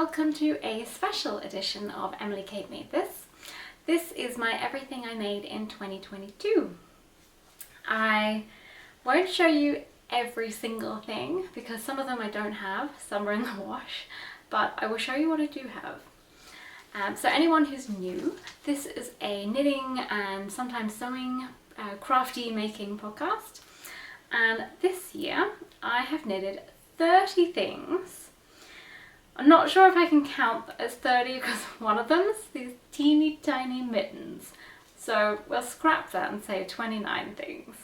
welcome to a special edition of Emily Kate Made This. This is my everything I made in 2022. I won't show you every single thing because some of them I don't have, some are in the wash, but I will show you what I do have. So anyone who's new, this is a knitting and sometimes sewing, crafty making podcast. And this year I have knitted 30 things. I'm not sure if I can count as 30 because one of them is these teeny tiny mittens. So we'll scrap that and say 29 things.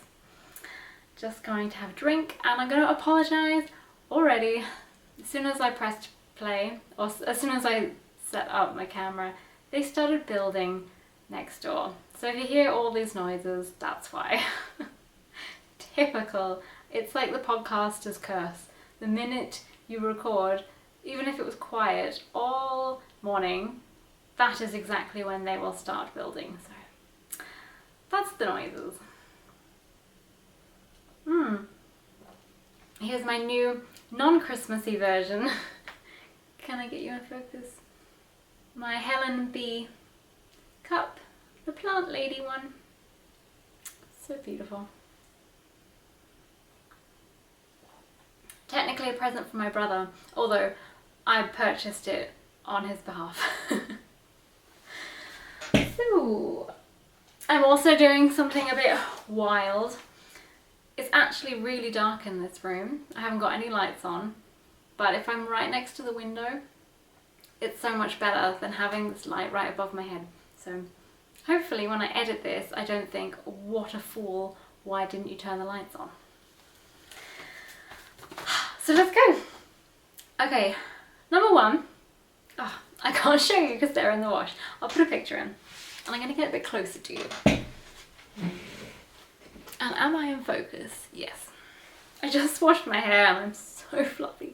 Just going to have a drink and I'm going to apologise already. As soon as I pressed play, or as soon as I set up my camera, they started building next door. So if you hear all these noises, that's why. Typical. It's like the podcaster's curse. The minute you record, even if it was quiet all morning, that is exactly when they will start building. So that's the noises. Here's my new non-Christmassy version. Can I get you in focus? My Helen B cup, the plant lady one. So beautiful. Technically a present from my brother, although I purchased it on his behalf. So, I'm also doing something a bit wild. It's actually really dark in this room. I haven't got any lights on, but if I'm right next to the window, it's so much better than having this light right above my head. So hopefully when I edit this, I don't think, what a fool, why didn't you turn the lights on? So let's go. Okay, number one. Oh, I can't show you because they're in the wash. I'll put a picture in and I'm going to get a bit closer to you. And am I in focus? Yes. I just washed my hair and I'm so fluffy.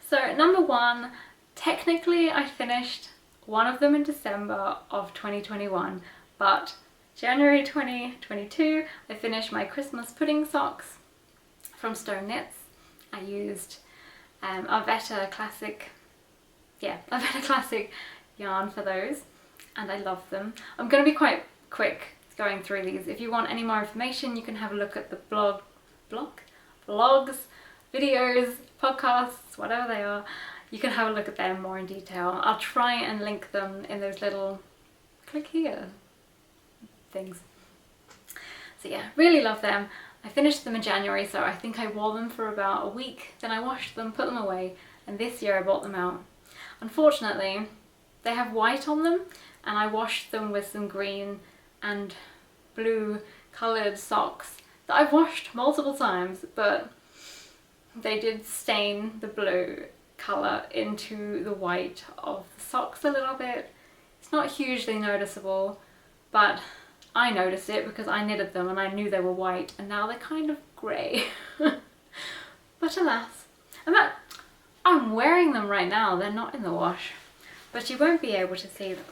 So number one, technically I finished one of them in December of 2021, but January 2022 I finished my Christmas pudding socks from Stone Knits. I used Arvetta Classic yarn for those, and I love them. I'm going to be quite quick going through these. If you want any more information, you can have a look at the blogs, videos, podcasts, whatever they are. You can have a look at them more in detail. I'll try and link them in those little click here things. So yeah, really love them. I finished them in January, so I think I wore them for about a week. Then I washed them, put them away, and this year I bought them out. Unfortunately, they have white on them, and I washed them with some green and blue coloured socks that I've washed multiple times, but they did stain the blue colour into the white of the socks a little bit. It's not hugely noticeable, but I noticed it because I knitted them and I knew they were white, and now they're kind of grey. But alas, I'm wearing them right now. They're not in the wash, but you won't be able to see them.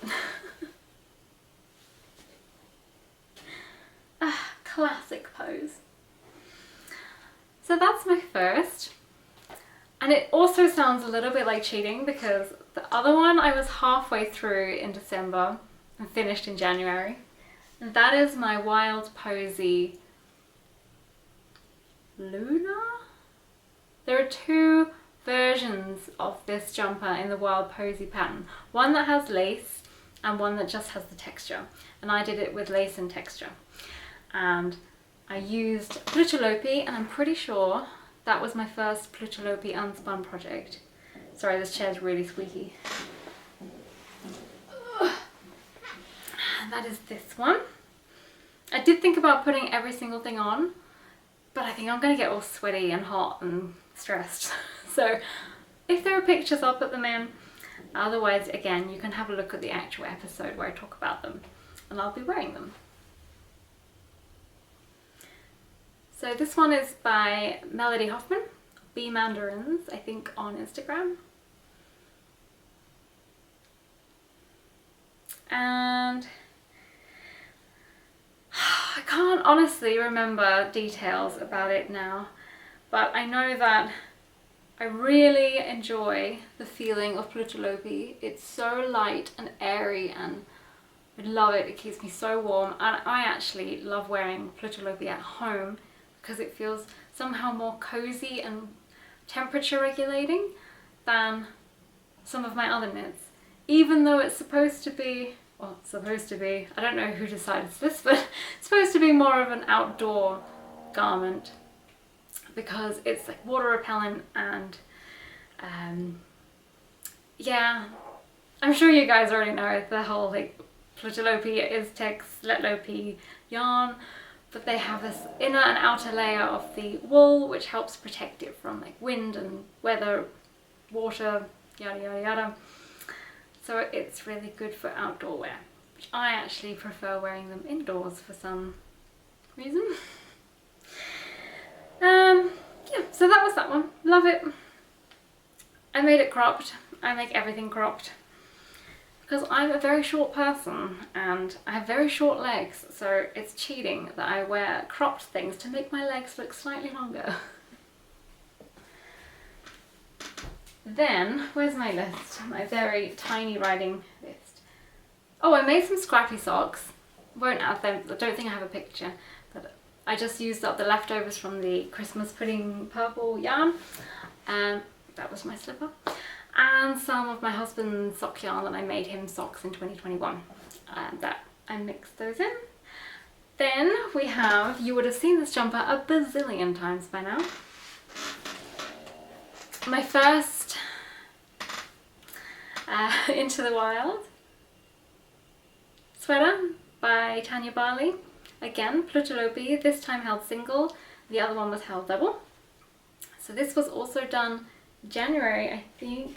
Classic pose. So that's my first, and it also sounds a little bit like cheating because the other one I was halfway through in December and finished in January. And that is my Wild Posy Luna? There are two versions of this jumper in the Wild Posy pattern. One that has lace and one that just has the texture. And I did it with lace and texture. And I used Plutolopi, and I'm pretty sure that was my first Plutolopi unspun project. Sorry, this chair's really squeaky. That is this one. I did think about putting every single thing on, but I think I'm going to get all sweaty and hot and stressed. So if there are pictures, I'll put them in. Otherwise, again, you can have a look at the actual episode where I talk about them, and I'll be wearing them. So this one is by Melody Hoffman, B Mandarins, I think on Instagram. And I can't honestly remember details about it now, but I know that I really enjoy the feeling of Plutolopi. It's so light and airy and I love it. It keeps me so warm, and I actually love wearing Plutolopi at home because it feels somehow more cozy and temperature regulating than some of my other knits. Even though it's supposed to be, well, I don't know who decides this, but it's supposed to be more of an outdoor garment because it's like water repellent and yeah, I'm sure you guys already know the whole like Plutolopi is Letlopi yarn, but they have this inner and outer layer of the wool which helps protect it from like wind and weather, water, yada yada yada. So it's really good for outdoor wear, which I actually prefer wearing them indoors for some reason. Yeah, so that was that one. Love it. I made it cropped. I make everything cropped because I'm a very short person and I have very short legs, so it's cheating that I wear cropped things to make my legs look slightly longer. Then, where's my list? My very tiny writing list. Oh, I made some scrappy socks. Won't add them, I don't think I have a picture, but I just used up the leftovers from the Christmas pudding purple yarn, and that was my slipper. And some of my husband's sock yarn that I made him socks in 2021, and that I mixed those in. Then we have, you would have seen this jumper a bazillion times by now, my first Into the Wild sweater by Tania Barley. Again, Plutolopi, this time held single, the other one was held double. So this was also done January, I think.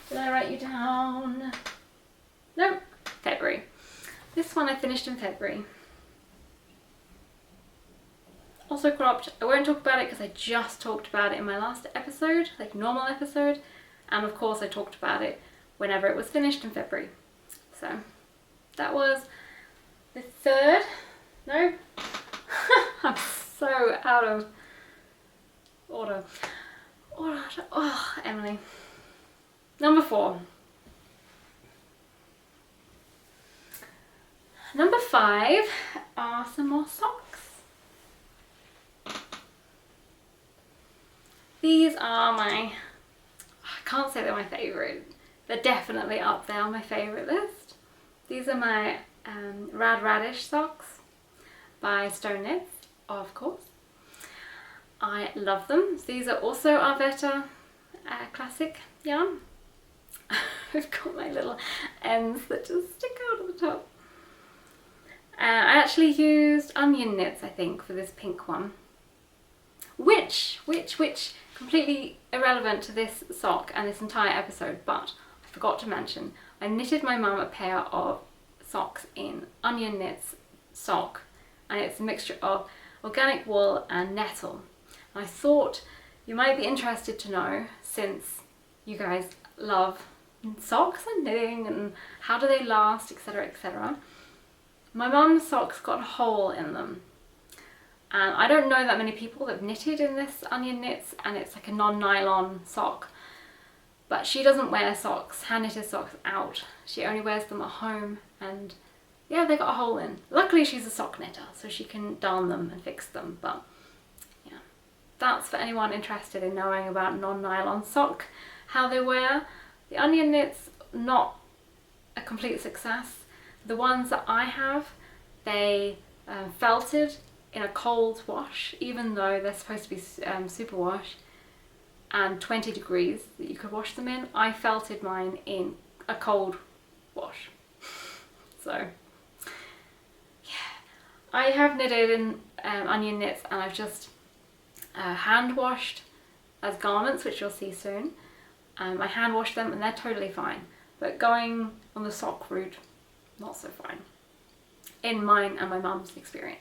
Did I write you down? No, February. This one I finished in February. Also cropped. I won't talk about it because I just talked about it in my last episode, like normal episode, and of course I talked about it whenever it was finished in February. So that was the third. No, I'm so out of order. Oh, Emily. Number 4. Number 5 are some more socks. These are my, I can't say they're my favourite. They're definitely up there on my favourite list. These are my Radish socks by Stone Knits, of course. I love them. These are also Arvetta classic yarn. I've got my little ends that just stick out of the top. I actually used onion knits, I think, for this pink one. Which, completely irrelevant to this sock and this entire episode, but I forgot to mention, I knitted my mum a pair of socks in onion knits sock, and it's a mixture of organic wool and nettle. And I thought you might be interested to know, since you guys love socks and knitting and how do they last, etc, etc. My mum's socks got a hole in them. And I don't know that many people that have knitted in this onion knits, and it's like a non-nylon sock. But she doesn't wear socks, hand-knitted socks, out. She only wears them at home, and yeah, they got a hole in. Luckily she's a sock knitter, so she can darn them and fix them, but yeah. That's for anyone interested in knowing about non-nylon sock, how they wear. The onion knits, not a complete success. The ones that I have, they felted in a cold wash, even though they're supposed to be super wash, and 20 degrees that you could wash them in. I felted mine in a cold wash. So yeah, I have knitted in onion knits, and I've just hand washed as garments, which you'll see soon. I hand washed them and they're totally fine, but going on the sock route, not so fine, in mine and my mum's experience.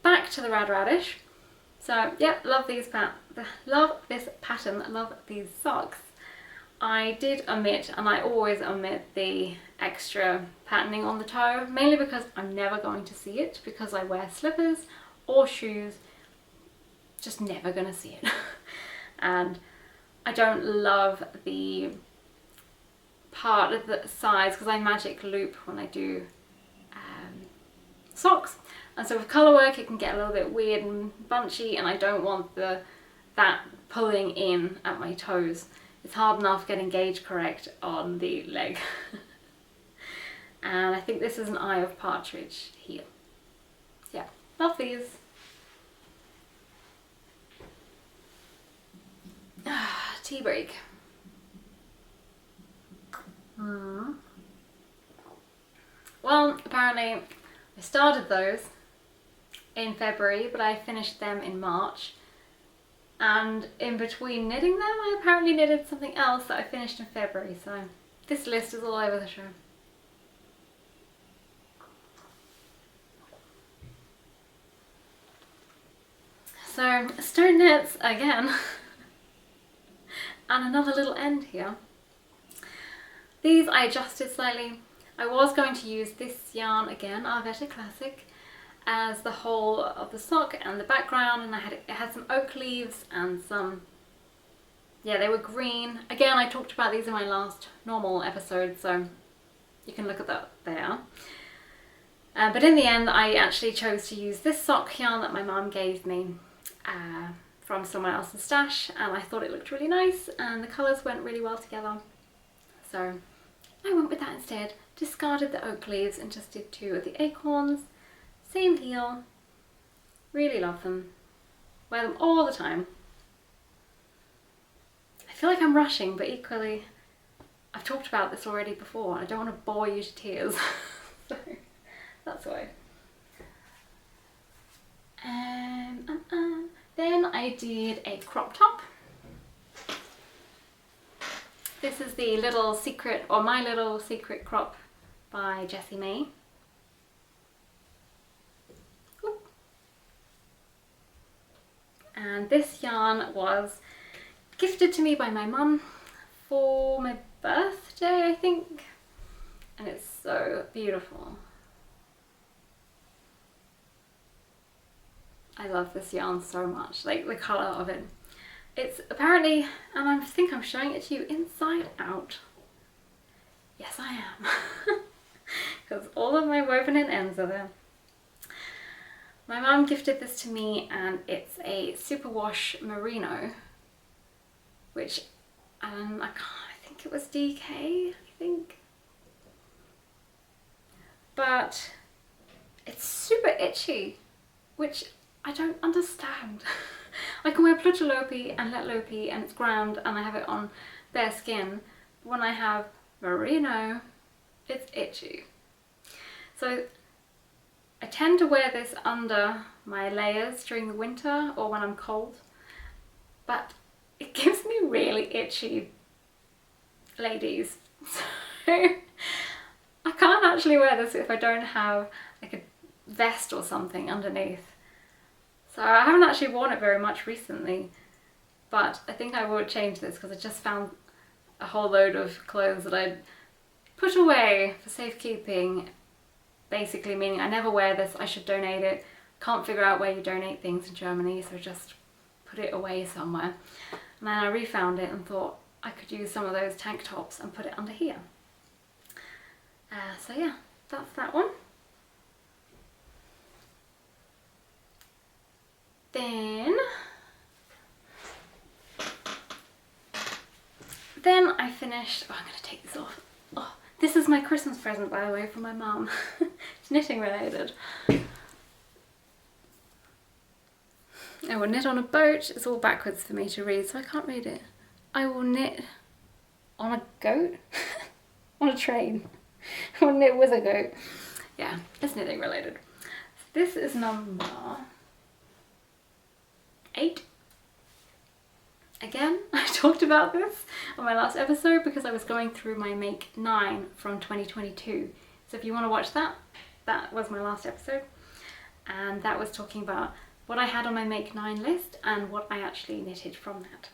Back to the Radish. So yeah, love this pattern, love these socks. I did omit, and I always omit, the extra patterning on the toe, mainly because I'm never going to see it, because I wear slippers or shoes, just never gonna see it. And I don't love the part of the sides because I magic loop when I do socks, and so with colour work it can get a little bit weird and bunchy, and I don't want that pulling in at my toes. It's hard enough getting gauge correct on the leg. And I think this is an Eye of Partridge heel. Yeah, love these. Tea break. Well, apparently I started those in February, but I finished them in March. And in between knitting them, I apparently knitted something else that I finished in February. So this list is all over the show. So stone knits again. And another little end here. These I adjusted slightly. I was going to use this yarn again, Arvetta Classic, as the whole of the sock and the background, and it had some oak leaves and some, yeah, they were green. Again, I talked about these in my last normal episode, so you can look at that there. But in the end, I actually chose to use this sock yarn that my mum gave me from someone else's stash, and I thought it looked really nice and the colours went really well together. So I went with that instead, discarded the oak leaves and just did 2 of the acorns. Same heel, really love them, wear them all the time. I feel like I'm rushing, but equally I've talked about this already before and I don't want to bore you to tears. So that's why. Then I did a crop top. This is the Little Secret, or My Little Secret Crop by Jessie May. Ooh. And this yarn was gifted to me by my mum for my birthday, I think. And it's so beautiful. I love this yarn so much, like the colour of it. It's apparently, and I think I'm showing it to you inside out. Yes, I am. Because all of my woven in ends are there. My mum gifted this to me and it's a superwash merino, which I think it was DK, I think. But it's super itchy, which I don't understand. I can wear Plutalopi and Let Lopi and it's grand and I have it on bare skin. But when I have merino, it's itchy. So I tend to wear this under my layers during the winter or when I'm cold, but it gives me really itchy ladies. So I can't actually wear this if I don't have like a vest or something underneath. So I haven't actually worn it very much recently, but I think I will change this because I just found a whole load of clothes that I'd put away for safekeeping, basically meaning I never wear this, I should donate it. Can't figure out where you donate things in Germany, so just put it away somewhere. And then I refound it and thought I could use some of those tank tops and put it under here. So yeah, that's that one. Then I finished, oh, I'm going to take this off. Oh, this is my Christmas present, by the way, from my mum. It's knitting related. I will knit on a boat. It's all backwards for me to read, so I can't read it. I will knit on a goat? On a train. I will knit with a goat. Yeah, it's knitting related. This is number 8. Again, I talked about this on my last episode because I was going through my Make 9 from 2022. So if you want to watch that, that was my last episode. And that was talking about what I had on my Make 9 list and what I actually knitted from that.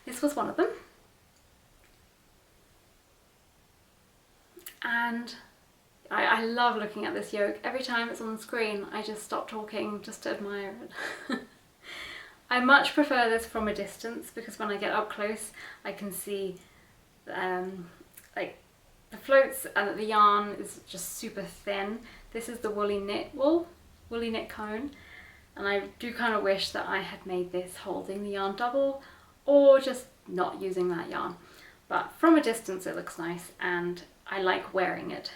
This was one of them. And I love looking at this yoke. Every time it's on the screen, I just stop talking just to admire it. I much prefer this from a distance because when I get up close I can see like the floats and the yarn is just super thin. This is the woolly knit cone, and I do kind of wish that I had made this holding the yarn double or just not using that yarn. But from a distance it looks nice and I like wearing it.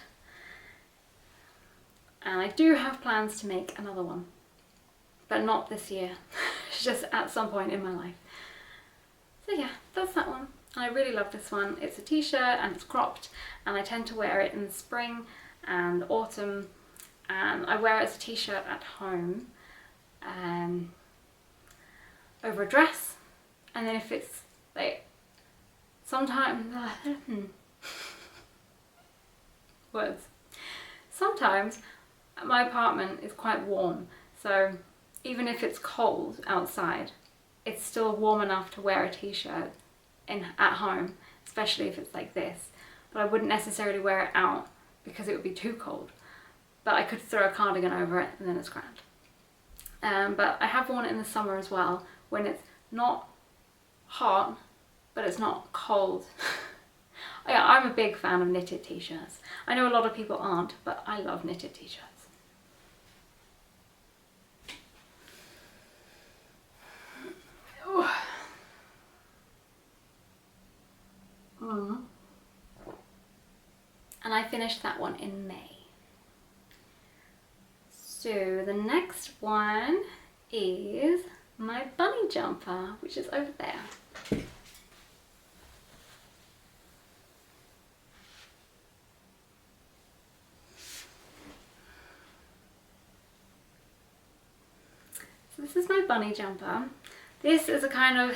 And I do have plans to make another one, but not this year, just at some point in my life. So yeah, that's that one. I really love this one. It's a t-shirt and it's cropped, and I tend to wear it in the spring and autumn, and I wear it as a t-shirt at home over a dress, and then if it's like sometimes sometimes my apartment is quite warm, so even if it's cold outside it's still warm enough to wear a t-shirt at home, especially if it's like this. But I wouldn't necessarily wear it out because it would be too cold, but I could throw a cardigan over it and then it's grand. But I have worn it in the summer as well, when it's not hot but it's not cold. Yeah, I'm a big fan of knitted t-shirts. I know a lot of people aren't, but I love knitted t-shirts. And I finished that one in May. So the next one is my bunny jumper, which is over there. So this is my bunny jumper. This is a kind of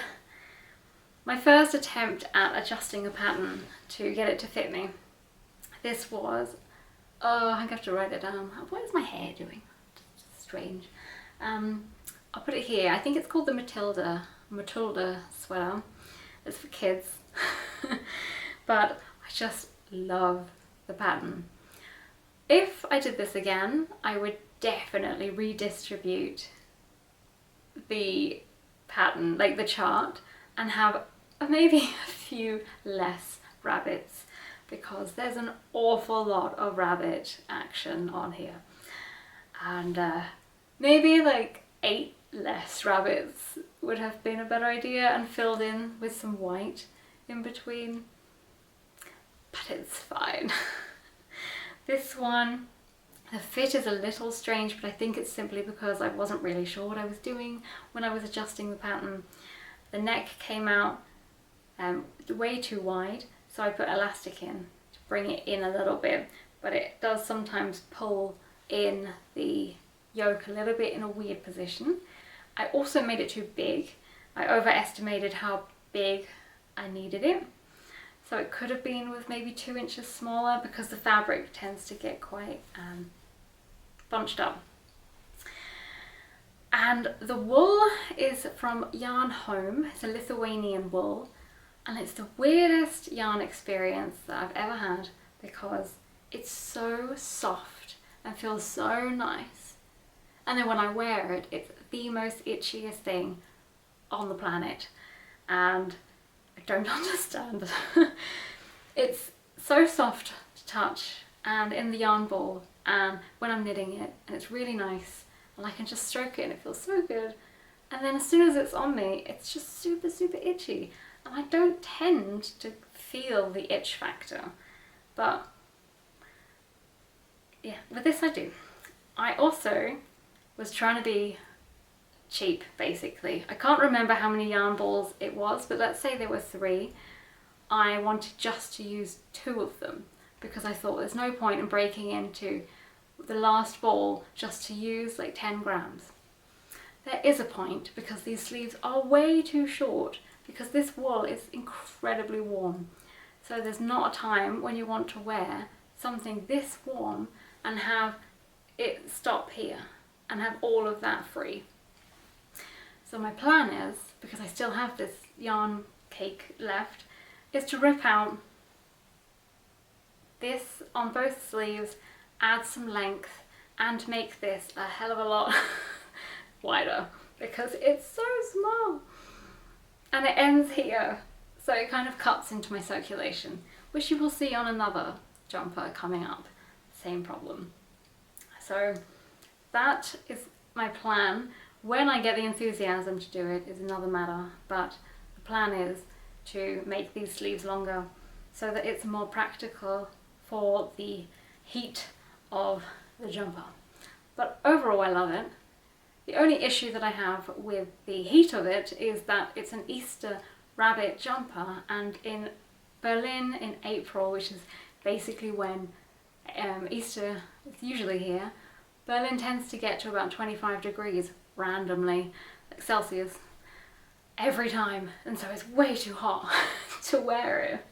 my first attempt at adjusting a pattern to get it to fit me. This was, oh, I have to write it down. What is my hair doing? It's strange. I'll put it here. I think it's called the Matulda sweater. It's for kids. But I just love the pattern. If I did this again, I would definitely redistribute the pattern, like the chart, and have maybe a few less rabbits, because there's an awful lot of rabbit action on here, and maybe like 8 less rabbits would have been a better idea, and filled in with some white in between, but it's fine. This one, the fit is a little strange, but I think it's simply because I wasn't really sure what I was doing when I was adjusting the pattern. The neck came out way too wide, so I put elastic in to bring it in a little bit, but it does sometimes pull in the yoke a little bit in a weird position. I also made it too big. I overestimated how big I needed it, so it could have been with maybe 2 inches smaller, because the fabric tends to get quite bunched up. And the wool is from Yarn Home. It's a Lithuanian wool, and it's the weirdest yarn experience that I've ever had, because it's so soft and feels so nice, and then when I wear it, it's the most itchiest thing on the planet, and I don't understand. It's so soft to touch and in the yarn ball, and when I'm knitting it, and it's really nice, and I can just stroke it and it feels so good, and then as soon as it's on me, it's just super itchy, and I don't tend to feel the itch factor, but yeah, with this I do. I also was trying to be cheap, basically. I can't remember how many yarn balls it was, but let's say there were 3. I wanted just to use 2 of them, because I thought there's no point in breaking into the last ball just to use like 10 grams. There is a point, because these sleeves are way too short, because this wool is incredibly warm. So there's not a time when you want to wear something this warm and have it stop here and have all of that free. So my plan is, because I still have this yarn cake left, is to rip out this on both sleeves, add some length, and make this a hell of a lot wider, because it's so small. And it ends here, so it kind of cuts into my circulation, which you will see on another jumper coming up. Same problem. So that is my plan. When I get the enthusiasm to do it is another matter, but the plan is to make these sleeves longer so that it's more practical for the heat of the jumper. But overall I love it. The only issue that I have with the heat of it is that it's an Easter rabbit jumper, and in Berlin in April, which is basically when Easter is usually here, Berlin tends to get to about 25 degrees randomly, like Celsius, every time, and so it's way too hot to wear it.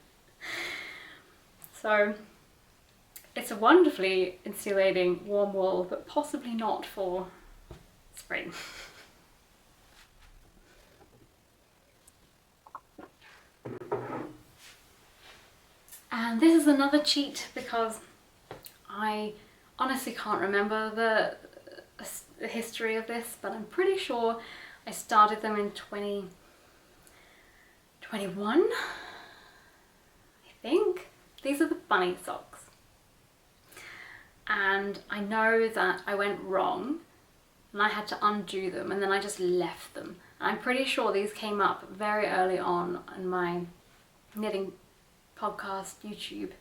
So it's a wonderfully insulating warm wool, but possibly not for spring. And this is another cheat because I honestly can't remember the history of this, but I'm pretty sure I started them in 2021, I think. These are the bunny socks. And I know that I went wrong and I had to undo them, and then I just left them. I'm pretty sure these came up very early on in my knitting podcast YouTube,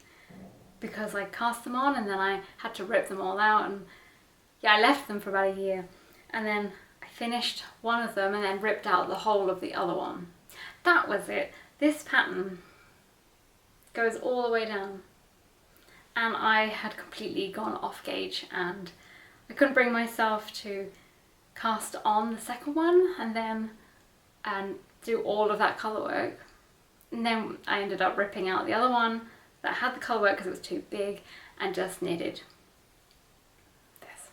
because I cast them on and then I had to rip them all out, and yeah, I left them for about a year, and then I finished one of them and then ripped out the whole of the other one. That was it. This pattern goes all the way down, and I had completely gone off gauge and I couldn't bring myself to cast on the second one and do all of that colour work. And then I ended up ripping out the other one that had the colour work because it was too big, and just knitted this.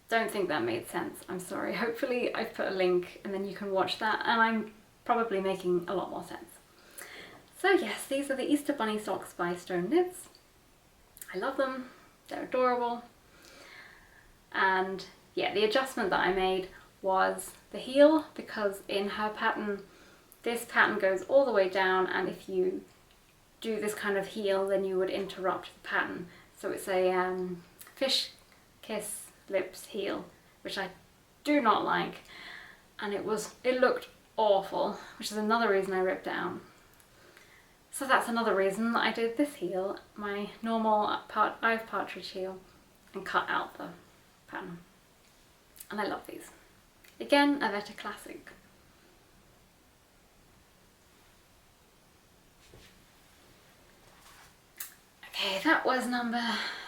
Don't think that made sense, I'm sorry. Hopefully I've put a link and then you can watch that, and I'm probably making a lot more sense. So yes, these are the Easter Bunny Socks by Stone Knits. I love them, they're adorable. And yeah, the adjustment that I made was the heel, because in her pattern, this pattern goes all the way down, and if you do this kind of heel, then you would interrupt the pattern. So it's a fish kiss lips heel, which I do not like, and it looked awful, which is another reason I ripped it out. So that's another reason that I did this heel, my normal I've partridge heel, and cut out the pattern. And I love these. Again, a Vetta classic. Okay, that was number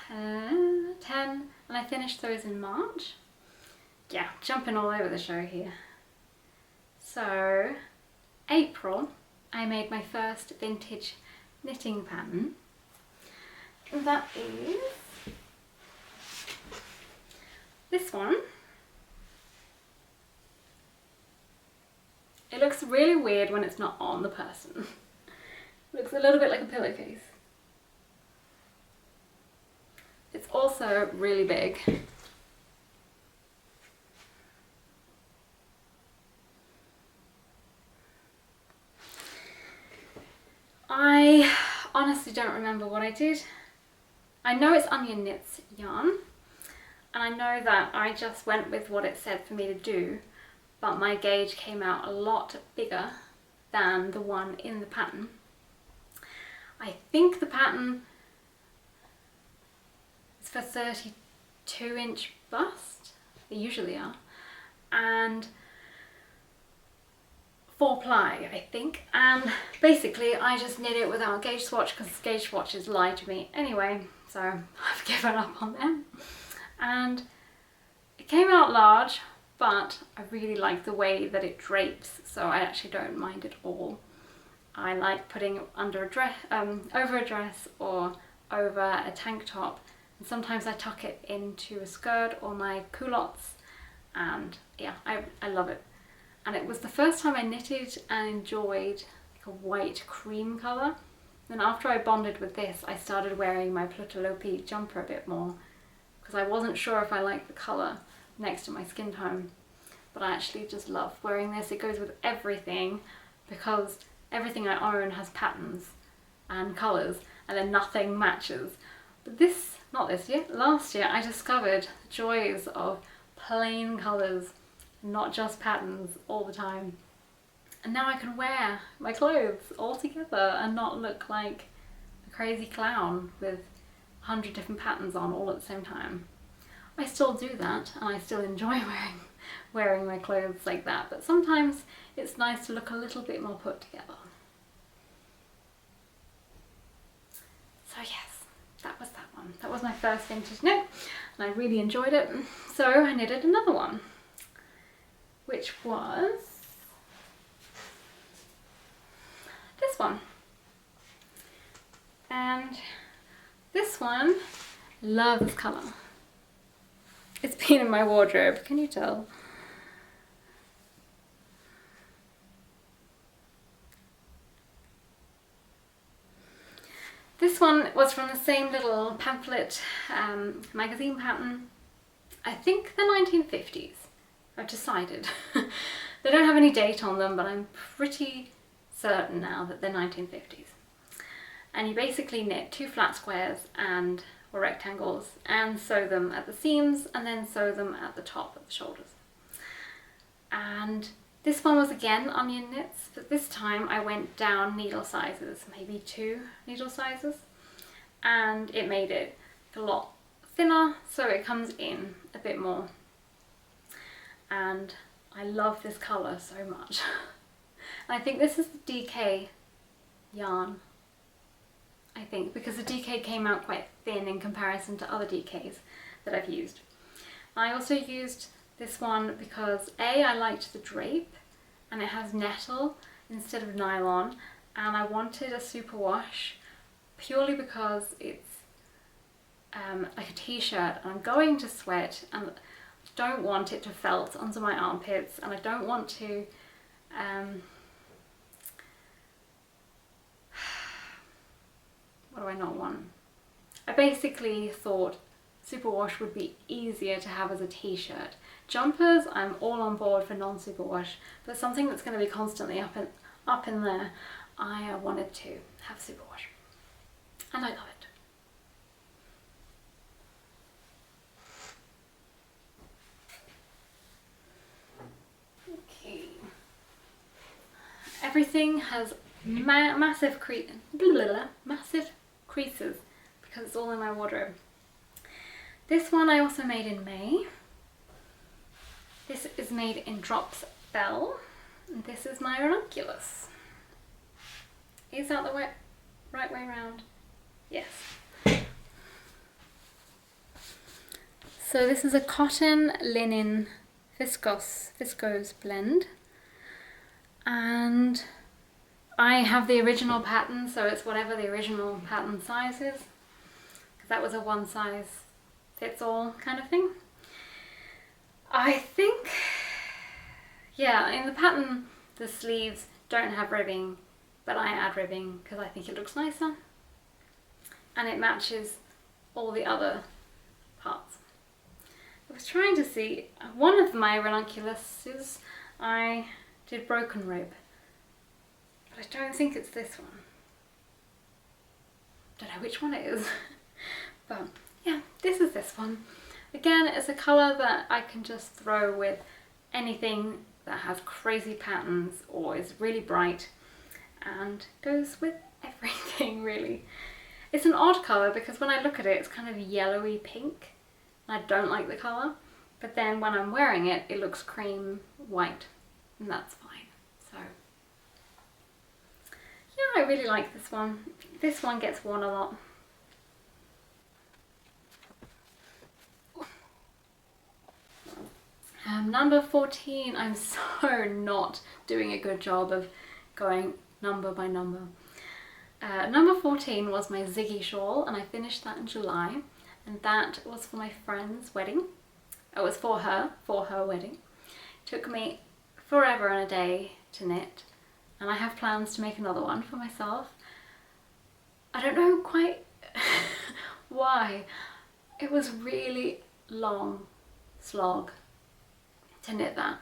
10, and I finished those in March. Yeah, jumping all over the show here. So, April, I made my first vintage knitting pattern. And that is this one. It looks really weird when it's not on the person. It looks a little bit like a pillowcase. It's also really big. I honestly don't remember what I did. I know it's Onion Knits yarn, and I know that I just went with what it said for me to do, but my gauge came out a lot bigger than the one in the pattern. I think the pattern is for 32-inch bust, they usually are, and 4-ply, I think, and basically I just knit it without a gauge swatch because gauge swatches lie to me anyway, so I've given up on them. And it came out large, but I really like the way that it drapes, so I actually don't mind it all. I like putting it under a dress, over a dress or over a tank top, and sometimes I tuck it into a skirt or my culottes, and yeah, I love it. And it was the first time I knitted and enjoyed like a white cream colour. Then after I bonded with this, I started wearing my Plutalopi jumper a bit more, because I wasn't sure if I liked the colour next to my skin tone. but I actually just love wearing this. It goes with everything because everything I own has patterns and colours, and then nothing matches. But this, not this year, last year, I discovered the joys of plain colours, not just patterns all the time. And now I can wear my clothes all together and not look like a crazy clown with 100 different patterns on all at the same time. I still do that, and I still enjoy wearing my clothes like that, but sometimes it's nice to look a little bit more put together. So yes, that was that one. That was my first vintage knit, and I really enjoyed it. So I knitted another one, which was this one. And this one, love this colour. It's been in my wardrobe, can you tell? This one was from the same little pamphlet magazine pattern, I think the 1950s, I've decided. They don't have any date on them, but I'm pretty certain now that they're 1950s. And you basically knit 2 flat squares or rectangles and sew them at the seams and then sew them at the top of the shoulders. And this one was again onion knits, but this time I went down needle sizes, maybe 2 needle sizes, and it made it a lot thinner so it comes in a bit more. And I love this colour so much. I think this is the DK yarn, I think, because the DK came out quite thin in comparison to other DKs that I've used. I also used this one because A, I liked the drape and it has nettle instead of nylon, and I wanted a superwash purely because it's like a t-shirt and I'm going to sweat and I don't want it to felt onto my armpits, and I don't want to what do I not want? I basically thought superwash would be easier to have as a t-shirt. Jumpers, I'm all on board for non-superwash, but something that's going to be constantly up in there, I wanted to have superwash. And I love it. Okay. Everything has massive creases because it's all in my wardrobe. This one I also made in May. This is made in Drops Bell, and this is my Ranunculus. Is that the right way around? Yes. So this is a cotton linen viscose blend, and I have the original pattern, so it's whatever the original pattern size is, because that was a one size fits all kind of thing. I think, yeah, in the pattern the sleeves don't have ribbing, but I add ribbing because I think it looks nicer and it matches all the other parts. I was trying to see, one of my Ranunculuses I did broken rope, but I don't think it's this one. Don't know which one it is. But yeah, this is this one. Again, it's a colour that I can just throw with anything that has crazy patterns or is really bright and goes with everything really. It's an odd colour because when I look at it, it's kind of yellowy pink. I don't like the colour, but then when I'm wearing it, it looks cream white, and that's fine. So yeah, I really like this one. This one gets worn a lot. Number 14, I'm so not doing a good job of going number by number. Number 14 was my Ziggy shawl, and I finished that in July, and that was for my friend's wedding. It was for her wedding. It took me forever and a day to knit, and I have plans to make another one for myself. I don't know quite why. It was really long slog to knit that.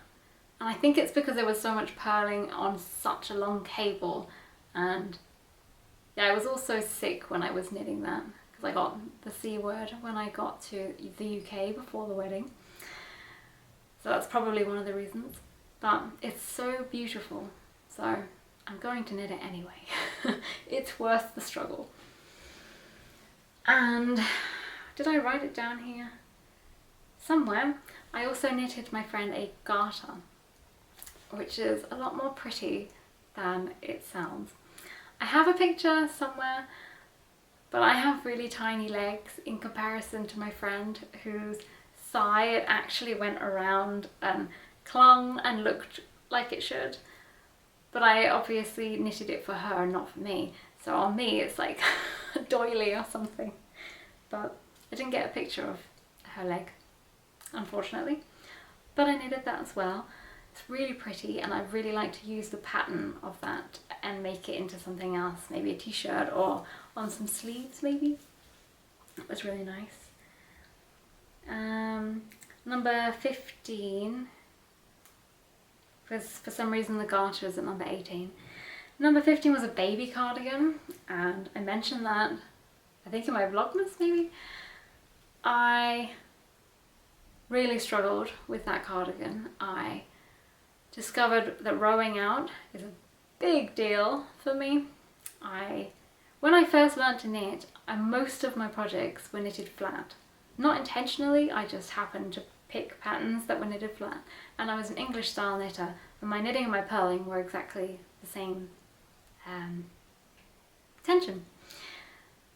And I think it's because there was so much purling on such a long cable, and yeah, I was also sick when I was knitting that because I got the C word when I got to the UK before the wedding. So that's probably one of the reasons. But it's so beautiful, so I'm going to knit it anyway. It's worth the struggle. And did I write it down here? Somewhere. I also knitted my friend a garter, which is a lot more pretty than it sounds. I have a picture somewhere, but I have really tiny legs in comparison to my friend whose thigh actually went around and clung and looked like it should. But I obviously knitted it for her, not for me. So on me it's like a doily or something. But I didn't get a picture of her leg, unfortunately. But I knitted that as well. It's really pretty, and I really like to use the pattern of that and make it into something else, maybe a t-shirt or on some sleeves maybe. It was really nice. Number 15, because for some reason the garter is at number 18. Number 15 was a baby cardigan, and I mentioned that, I think in my Vlogmas maybe. I really struggled with that cardigan. I discovered that rowing out is a big deal for me. When I first learned to knit, most of my projects were knitted flat. Not intentionally, I just happened to pick patterns that were knitted flat. And I was an English style knitter, and my knitting and my purling were exactly the same tension.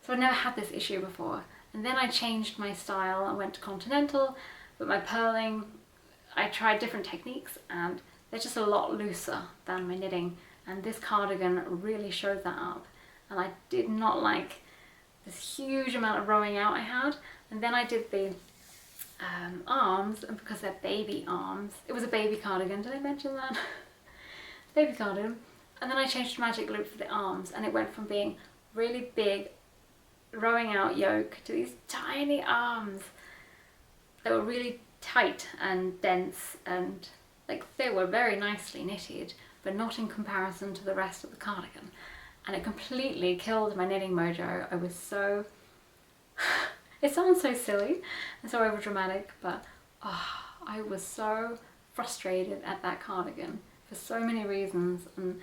So I'd never had this issue before. And then I changed my style and went to continental, but my purling, I tried different techniques and they're just a lot looser than my knitting. And this cardigan really showed that up. And I did not like this huge amount of rowing out I had. And then I did the arms, and because they're baby arms, it was a baby cardigan, did I mention that? Baby cardigan. And then I changed to magic loop for the arms, and it went from being really big rowing out yoke to these tiny arms that were really tight and dense, and like they were very nicely knitted, but not in comparison to the rest of the cardigan. And it completely killed my knitting mojo. I was so it sounds so silly and so overdramatic, but I was so frustrated at that cardigan for so many reasons, and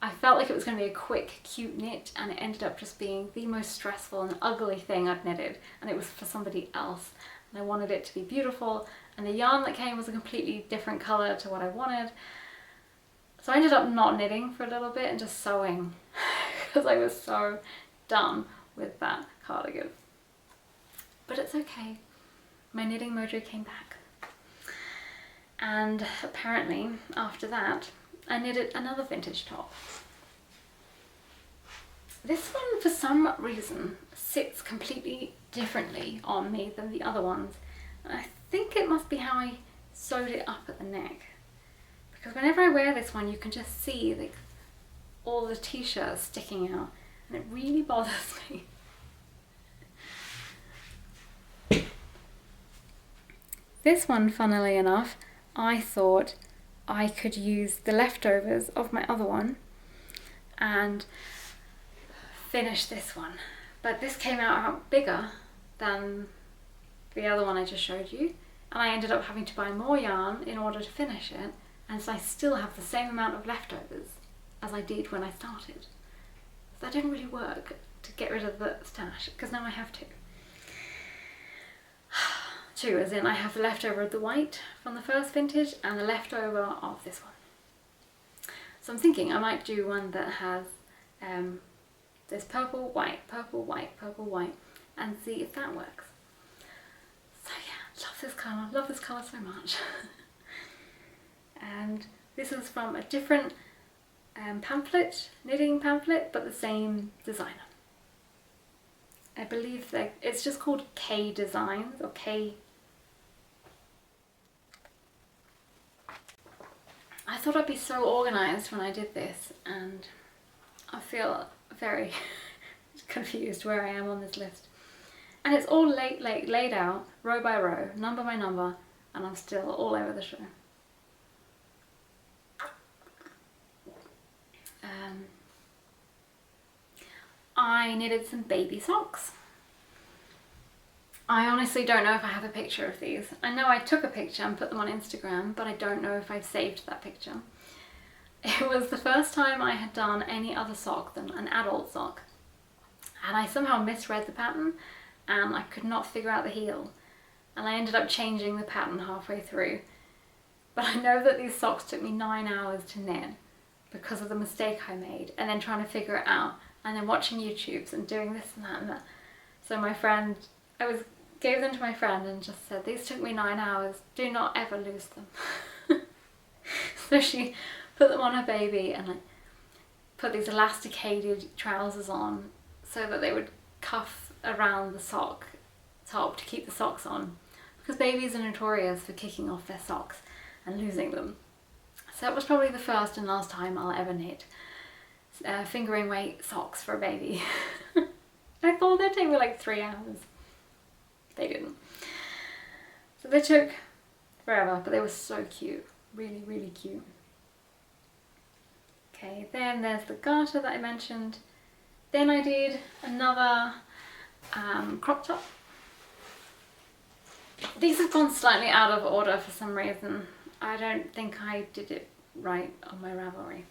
I felt like it was going to be a quick, cute knit, and it ended up just being the most stressful and ugly thing I'd knitted, and it was for somebody else, and I wanted it to be beautiful, and the yarn that came was a completely different colour to what I wanted. So I ended up not knitting for a little bit and just sewing because I was so done with that cardigan. But it's okay, my knitting mojo came back. And apparently after that I knitted another vintage top. This one for some reason sits completely differently on me than the other ones. And I think it must be how I sewed it up at the neck. Because whenever I wear this one you can just see like all the t-shirts sticking out, and it really bothers me. This one, funnily enough, I thought I could use the leftovers of my other one and finish this one. But this came out bigger than the other one I just showed you, and I ended up having to buy more yarn in order to finish it, and so I still have the same amount of leftovers as I did when I started. So that didn't really work to get rid of the stash, because now I have two. Two, as in I have the leftover of the white from the first vintage and the leftover of this one. So I'm thinking I might do one that has this purple, white, purple, white, purple, white, and see if that works. So yeah, love this colour so much. And this is from a different pamphlet, knitting pamphlet, but the same designer. I believe that it's just called K Designs, or K. I thought I'd be so organised when I did this, and I feel very confused where I am on this list. And it's all laid out, row by row, number by number, and I'm still all over the show. I knitted some baby socks. I honestly don't know if I have a picture of these. I know I took a picture and put them on Instagram, but I don't know if I've saved that picture. It was the first time I had done any other sock than an adult sock. And I somehow misread the pattern and I could not figure out the heel. And I ended up changing the pattern halfway through. But I know that these socks took me 9 hours to knit because of the mistake I made, and then trying to figure it out, and then watching YouTubes and doing this and that and that. So my friend, gave them to my friend and just said, these took me 9 hours, do not ever lose them. So she put them on her baby and like put these elasticated trousers on so that they would cuff around the sock top to keep the socks on, because babies are notorious for kicking off their socks and losing them. So that was probably the first and last time I'll ever knit fingering weight socks for a baby. I thought they'd take me like 3 hours. They didn't. So they took forever, but they were so cute. Really, really cute. Okay, then there's the garter that I mentioned. Then I did another crop top. These have gone slightly out of order for some reason. I don't think I did it right on my Ravelry.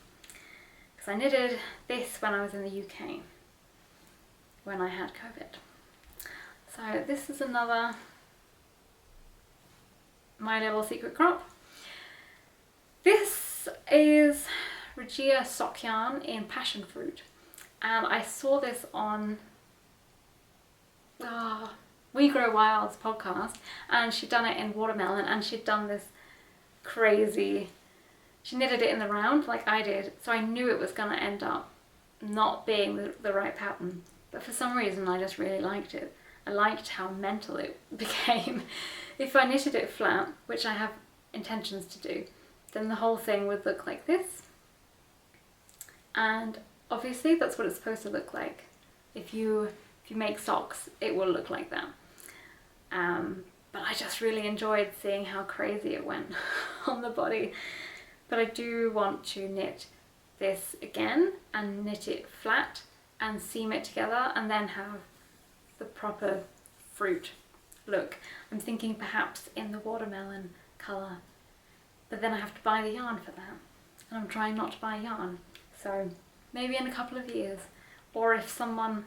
Because I knitted this when I was in the UK, when I had COVID. So this is another My Little Secret crop. This is Regia sock yarn in passion fruit, and I saw this on We Grow Wild's podcast, and she'd done it in watermelon, and she'd done this crazy, she knitted it in the round like I did, so I knew it was going to end up not being the right pattern, but for some reason I just really liked it. I liked how mental it became. If I knitted it flat, which I have intentions to do, then the whole thing would look like this. And obviously that's what it's supposed to look like. If you make socks, it will look like that. But I just really enjoyed seeing how crazy it went on the body. But I do want to knit this again and knit it flat and seam it together and then have the proper fruit look. I'm thinking perhaps in the watermelon colour, but then I have to buy the yarn for that, and I'm trying not to buy yarn. So maybe in a couple of years, or if someone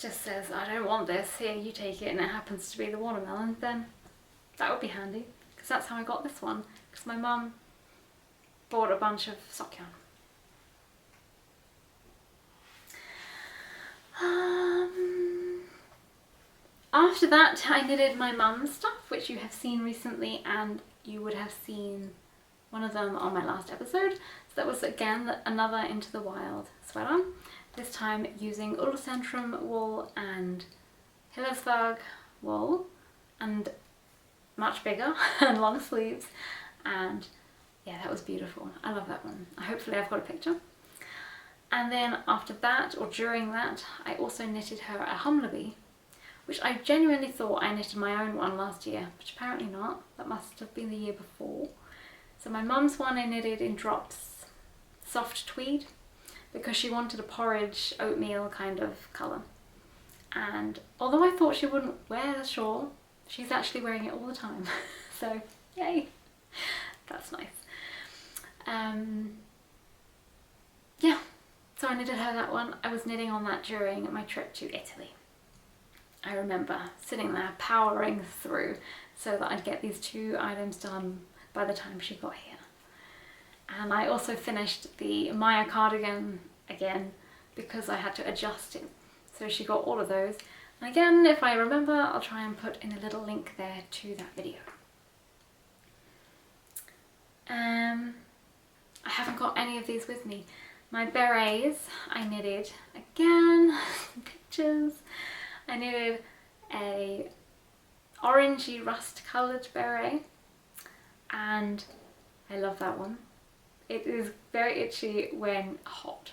just says, I don't want this, here you take it, and it happens to be the watermelon, then that would be handy, because that's how I got this one, because my mum bought a bunch of sock yarn. After that I knitted my mum's stuff, which you have seen recently, and you would have seen one of them on my last episode. So that was again another Into the Wild sweater, this time using Ullcentrum wool and Hillersberg wool, and much bigger and long sleeves, and yeah, that was beautiful. I love that one. Hopefully I've got a picture. And then after that, or during that, I also knitted her a Humlebi, which I genuinely thought I knitted my own one last year, but apparently not. That must have been the year before. So my mum's one I knitted in drops soft tweed, because she wanted a porridge oatmeal kind of colour. And although I thought she wouldn't wear the shawl, she's actually wearing it all the time. So yay, that's nice. Yeah, so I knitted her that one. I was knitting on that during my trip to Italy. I remember sitting there powering through so that I'd get these 2 items done by the time she got here. And I also finished the Maya cardigan again because I had to adjust it. So she got all of those. And again, if I remember, I'll try and put in a little link there to that video. I haven't got any of these with me. My berets, I knitted again, pictures. I knitted a orangey rust coloured beret, and I love that one. It is very itchy when hot.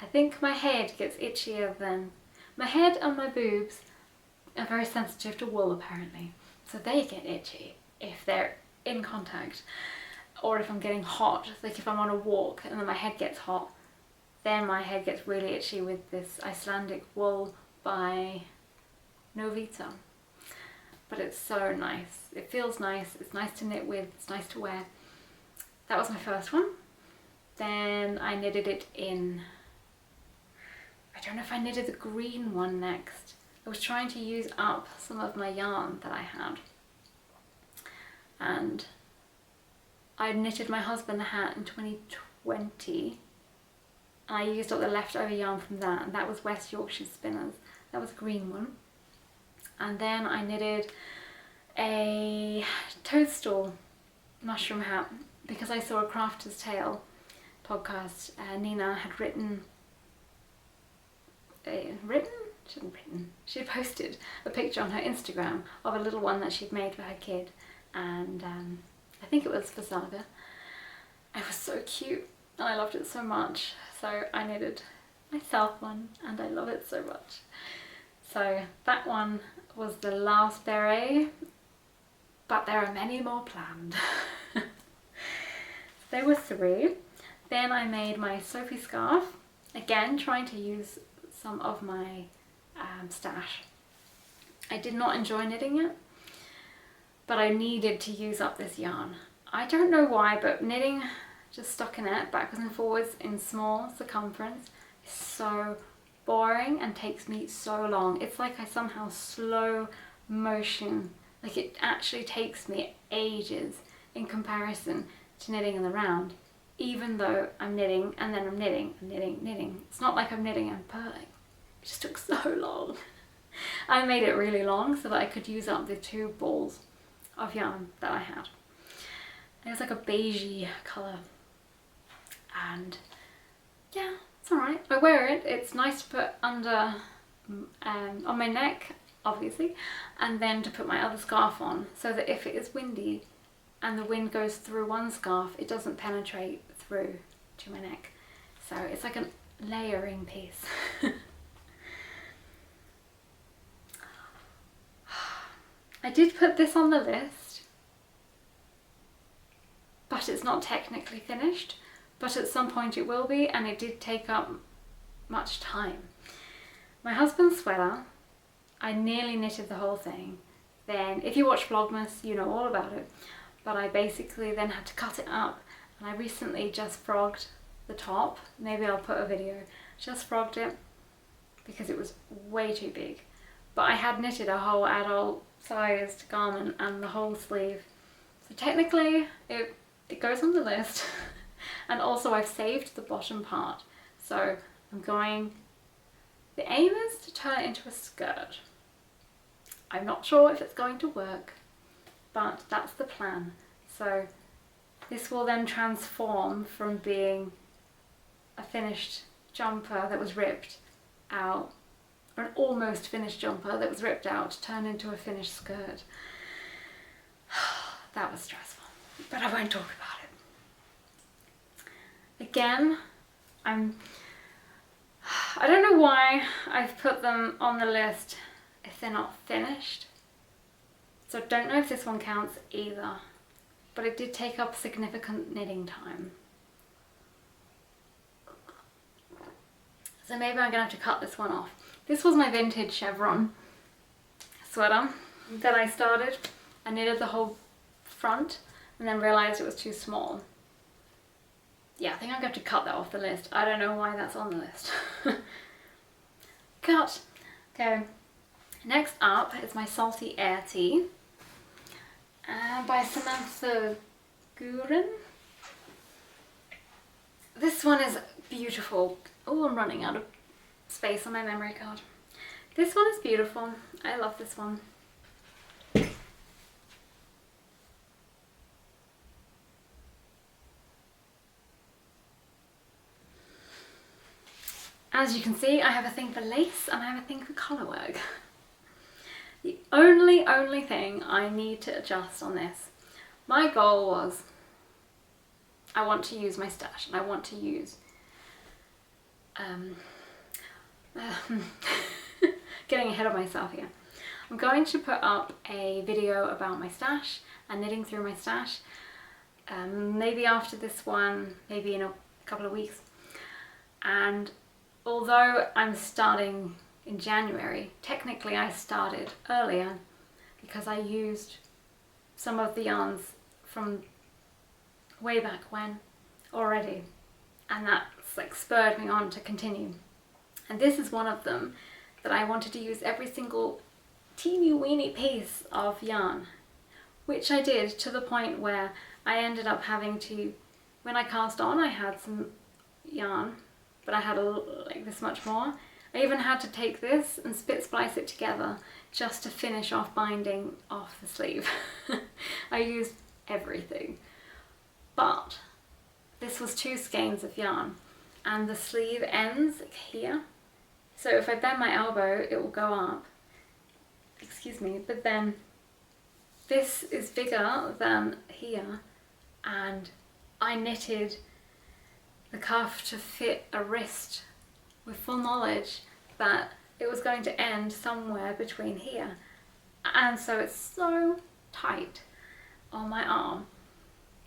I think my head gets itchier than... My head and my boobs are very sensitive to wool apparently, so they get itchy if they're in contact, or if I'm getting hot, like if I'm on a walk and then my head gets hot, then my head gets really itchy with this Icelandic wool by Novita. But it's so nice. It feels nice. It's nice to knit with. It's nice to wear. That was my first one. Then I knitted it in, I don't know if I knitted the green one next. I was trying to use up some of my yarn that I had. And I knitted my husband the hat in 2020. I used up the leftover yarn from that, and that was West Yorkshire Spinners. That was a green one. And then I knitted a toadstool mushroom hat because I saw a Crafter's Tale podcast. Nina had she had posted a picture on her Instagram of a little one that she'd made for her kid, and I think it was for Saga. It was so cute and I loved it so much, so I knitted myself one and I love it so much. So that one was the last beret, but there are many more planned. There were 3. Then I made my Sophie Scarf, again trying to use some of my stash. I did not enjoy knitting it, but I needed to use up this yarn. I don't know why, but knitting just stockinette backwards and forwards in small circumference is so boring and takes me so long. It's like I somehow slow motion, like it actually takes me ages in comparison to knitting in the round, even though I'm knitting and then I'm knitting and knitting. It's not like I'm knitting and purling. It just took so long. I made it really long so that I could use up the 2 balls of yarn that I had. It was like a beigey colour, and yeah, it's alright. I wear it. It's nice to put under on my neck, obviously, and then to put my other scarf on so that if it is windy and the wind goes through one scarf, it doesn't penetrate through to my neck. So it's like a layering piece. I did put this on the list, but it's not technically finished, but at some point it will be, and it did take up much time. My husband's sweater, I nearly knitted the whole thing. Then, if you watch Vlogmas, you know all about it, but I basically then had to cut it up, and I recently just frogged the top. Maybe I'll put a video. Just frogged it because it was way too big. But I had knitted a whole adult sized garment and the whole sleeve. So technically it goes on the list. And also I've saved the bottom part. So the aim is to turn it into a skirt. I'm not sure if it's going to work, but that's the plan. So this will then transform from being a finished jumper that was ripped out, or an almost finished jumper that was ripped out, to turn into a finished skirt. That was stressful, but I won't talk about it. Again, I don't know why I've put them on the list if they're not finished. So I don't know if this one counts either, but it did take up significant knitting time. So maybe I'm gonna have to cut this one off. This was my vintage chevron sweater that I started. I knitted the whole front and then realised it was too small. Yeah, I think I'm going to have to cut that off the list. I don't know why that's on the list. Cut! Okay, next up is my Salty Air Tee by Samantha Guerin. This one is beautiful. Oh, I'm running out of space on my memory card. This one is beautiful. I love this one. As you can see, I have a thing for lace and I have a thing for colour work. The only thing I need to adjust on this, my goal was, I want to use my stash and I want to use getting ahead of myself here. I'm going to put up a video about my stash and knitting through my stash, maybe after this one, maybe in a couple of weeks. And although I'm starting in January, technically I started earlier because I used some of the yarns from way back when already, and that's like spurred me on to continue. And this is one of them that I wanted to use every single teeny weeny piece of yarn, which I did to the point where I ended up having to, when I cast on, I had some yarn, but I had like this much more. I even had to take this and spit splice it together just to finish off binding off the sleeve. I used everything. But this was 2 skeins of yarn, and the sleeve ends here. So if I bend my elbow, it will go up. Excuse me, but then this is bigger than here, and I knitted the cuff to fit a wrist with full knowledge that it was going to end somewhere between here. And so it's so tight on my arm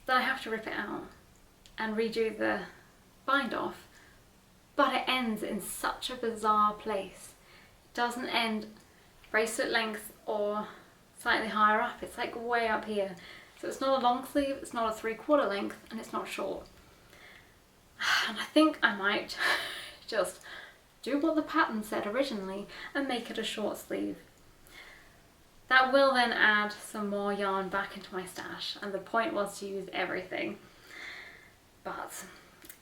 that I have to rip it out and redo the bind off, but it ends in such a bizarre place. It doesn't end bracelet length or slightly higher up, it's like way up here. So it's not a long sleeve, it's not a 3/4 length, and it's not short. And I think I might just do what the pattern said originally and make it a short sleeve. That will then add some more yarn back into my stash, and the point was to use everything. But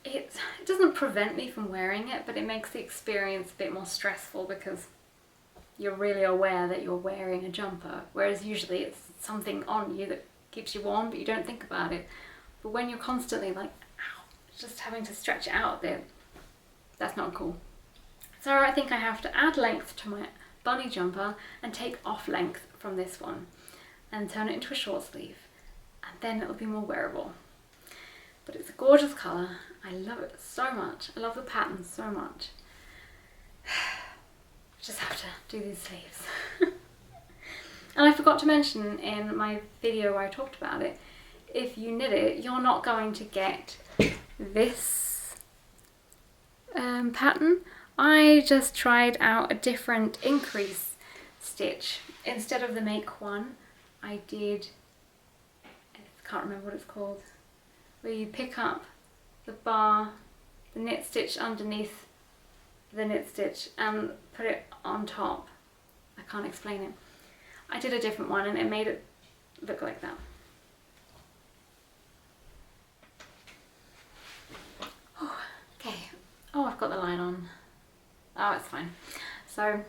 it doesn't prevent me from wearing it, but it makes the experience a bit more stressful because you're really aware that you're wearing a jumper, whereas usually it's something on you that keeps you warm, but you don't think about it. But when you're constantly like, ow, just having to stretch it out a bit, that's not cool. So I think I have to add length to my bunny jumper and take off length from this one and turn it into a short sleeve, and then it'll be more wearable. But it's a gorgeous colour. I love it so much. I love the pattern so much. Just have to do these sleeves. And I forgot to mention in my video where I talked about it, if you knit it, you're not going to get this pattern. I just tried out a different increase stitch. Instead of the make one, I did, I can't remember what it's called, where you pick up the bar, the knit stitch underneath the knit stitch and put it on top. I can't explain it. I did a different one and it made it look like that. Oh, okay. Oh, I've got the line on. Oh, it's fine. So,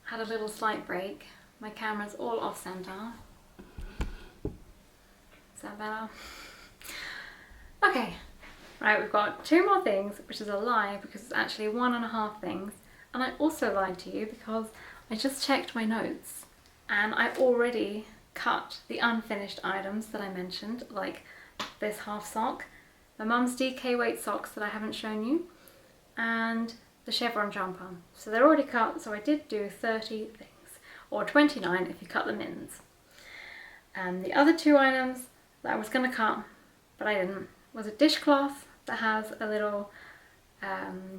had a little slight break. My camera's all off center. Is that better? Okay. Right, we've got 2 more things, which is a lie because it's actually 1.5 things. And I also lied to you because I just checked my notes and I've already cut the unfinished items that I mentioned, like this half sock, my mum's DK weight socks that I haven't shown you, and the chevron jumper. So they're already cut, so I did do 30 things, or 29 if you cut the mins. And the other 2 items that I was going to cut, but I didn't, was a dishcloth that has a little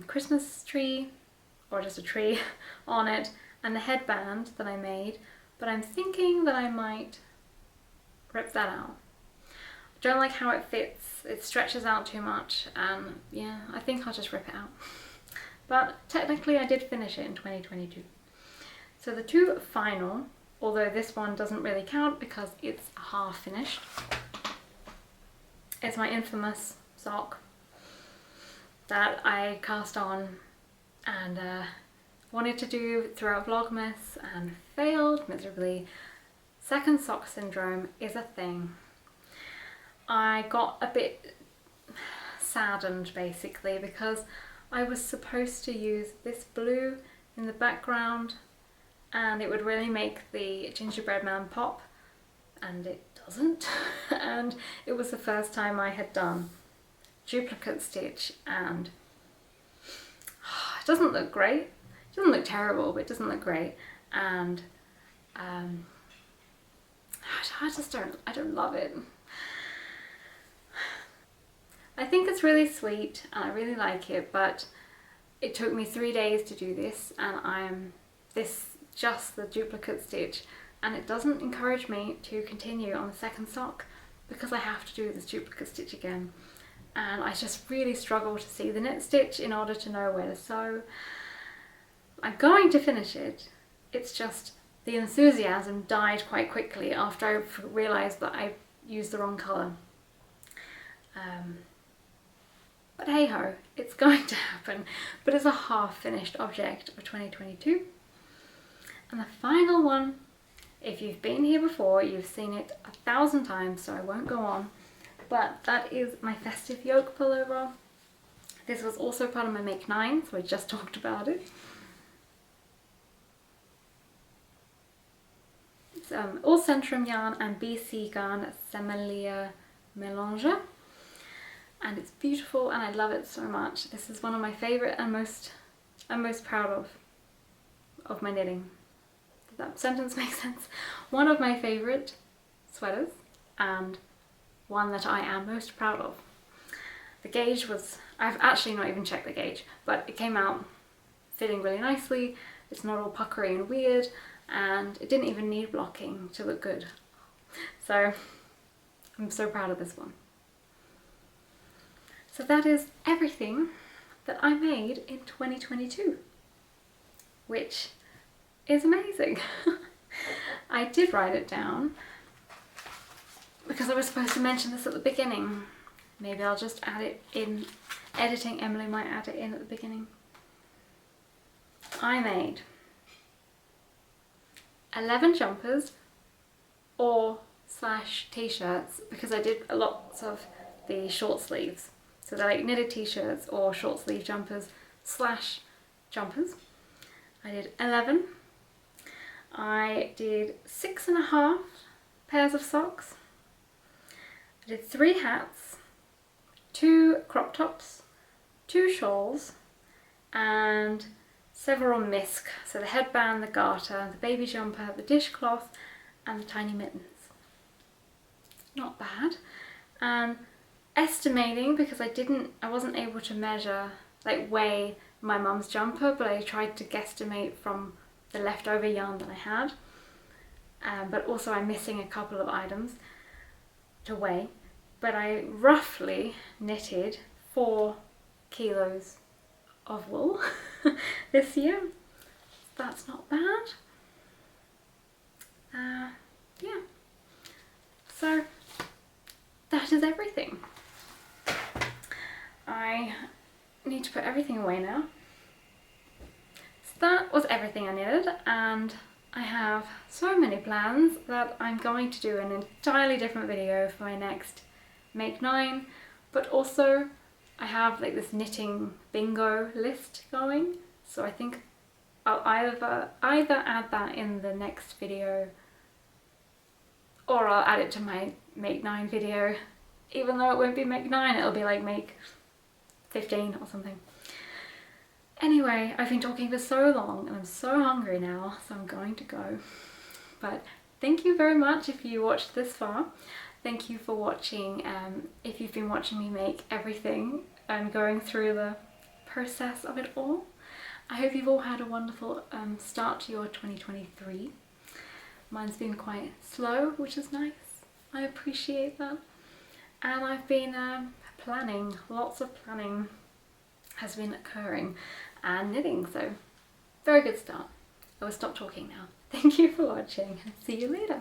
Christmas tree, or just a tree on it, and the headband that I made, but I'm thinking that I might rip that out. I don't like how it fits, it stretches out too much, and yeah, I think I'll just rip it out. But technically I did finish it in 2022. So the 2 final, although this one doesn't really count because it's half finished, it's my infamous sock that I cast on and wanted to do throughout Vlogmas and failed miserably. Second sock syndrome is a thing. I got a bit saddened basically because I was supposed to use this blue in the background and it would really make the gingerbread man pop, and it doesn't. And it was the first time I had done duplicate stitch and it doesn't look great. It doesn't look terrible, but it doesn't look great, and I don't love it. I think it's really sweet and I really like it, but it took me 3 days to do this, and just the duplicate stitch, and it doesn't encourage me to continue on the second sock because I have to do this duplicate stitch again, and I just really struggle to see the knit stitch in order to know where to sew. I'm going to finish it, it's just the enthusiasm died quite quickly after I realised that I used the wrong colour. But hey ho, it's going to happen. But it's a half finished object of 2022. And the final one, if you've been here before, you've seen it 1,000 times, so I won't go on. But that is my festive yoke pullover. This was also part of my Make 9, so I just talked about it. It's all Centrum yarn and BC yarn Semalia Melange. And it's beautiful and I love it so much. This is one of my favourite and I'm most proud of my knitting. Does that sentence make sense? One of my favourite sweaters and one that I am most proud of. The gauge was, I've actually not even checked the gauge, but it came out fitting really nicely. It's not all puckery and weird, and it didn't even need blocking to look good. So I'm so proud of this one. So that is everything that I made in 2022, which is amazing. I did write it down because I was supposed to mention this at the beginning. Maybe I'll just add it in editing. Emily might add it in at the beginning. I made 11 jumpers or / t-shirts because I did lots of the short sleeves. So they're like knitted t-shirts or short sleeve jumpers / jumpers. I did 11. I did 6.5 pairs of socks. I did 3 hats, 2 crop tops, 2 shawls, and several misc. So the headband, the garter, the baby jumper, the dishcloth, and the tiny mittens. Not bad. Estimating, because I wasn't able to measure, like weigh my mum's jumper, but I tried to guesstimate from the leftover yarn that I had. But also I'm missing a couple of items to weigh. But I roughly knitted 4 kilos of wool this year. That's not bad. Yeah. So that is everything. I need to put everything away now. So that was everything I knitted, and I have so many plans that I'm going to do an entirely different video for my next Make 9, but also I have like this knitting bingo list going, so I think I'll either add that in the next video or I'll add it to my Make 9 video, even though it won't be Make 9, it'll be like Make 15 or something. Anyway, I've been talking for so long and I'm so hungry now, so I'm going to go. But thank you very much if you watched this far. Thank you for watching. If you've been watching me make everything and going through the process of it all. I hope you've all had a wonderful start to your 2023. Mine's been quite slow, which is nice. I appreciate that. And I've been planning, lots of planning has been occurring and knitting, so very good start. I will stop talking now. Thank you for watching and see you later.